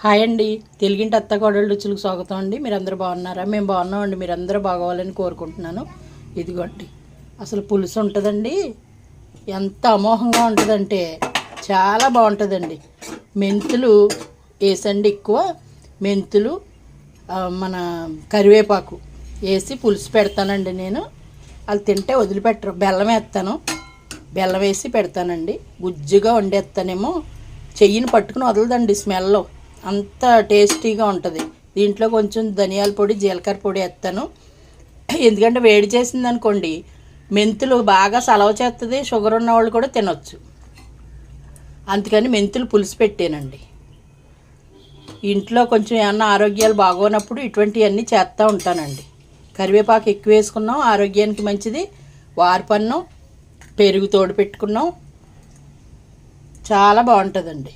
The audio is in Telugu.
హాయ్ అండి, తెలుగింటి అత్తకోడళ్ళ రుచులకు స్వాగతం అండి. మీరందరూ బాగున్నారా? మేము బాగున్నామండి. మీరందరూ బాగోవాలని కోరుకుంటున్నాను. ఇదిగోండి, అసలు పులుసు ఉంటుందండి, ఎంత అమోఘంగా ఉంటుందంటే చాలా బాగుంటుందండి. మెంతులు వేసండి, ఎక్కువ మెంతులు, మన కరివేపాకు వేసి పులుసు పెడతానండి. నేను అది తింటే వదిలిపెట్టరు. బెల్లం వేస్తాను, బెల్లం వేసి పెడతానండి. గుజ్జుగా వండేస్తానేమో, చెయ్యిని పట్టుకుని వదలదండి స్మెల్లో, అంత టేస్టీగా ఉంటుంది. దీంట్లో కొంచెం ధనియాల పొడి, జీలకర్ర పొడి వేస్తాను. ఎందుకంటే వేడి చేసింది అనుకోండి, మెంతులు బాగా సలవ చేస్తుంది, షుగర్ ఉన్న వాళ్ళు కూడా తినొచ్చు. అందుకని మెంతులు పులుసు పెట్టానండి. ఇంట్లో కొంచెం ఏమన్నా ఆరోగ్యాలు బాగోనప్పుడు ఇటువంటివన్నీ చేస్తూ ఉంటానండి. కరివేపాకు ఎక్కువ వేసుకున్నాం, ఆరోగ్యానికి మంచిది. వారిపన్నం, పెరుగు తోడు పెట్టుకున్నాం, చాలా బాగుంటుందండి.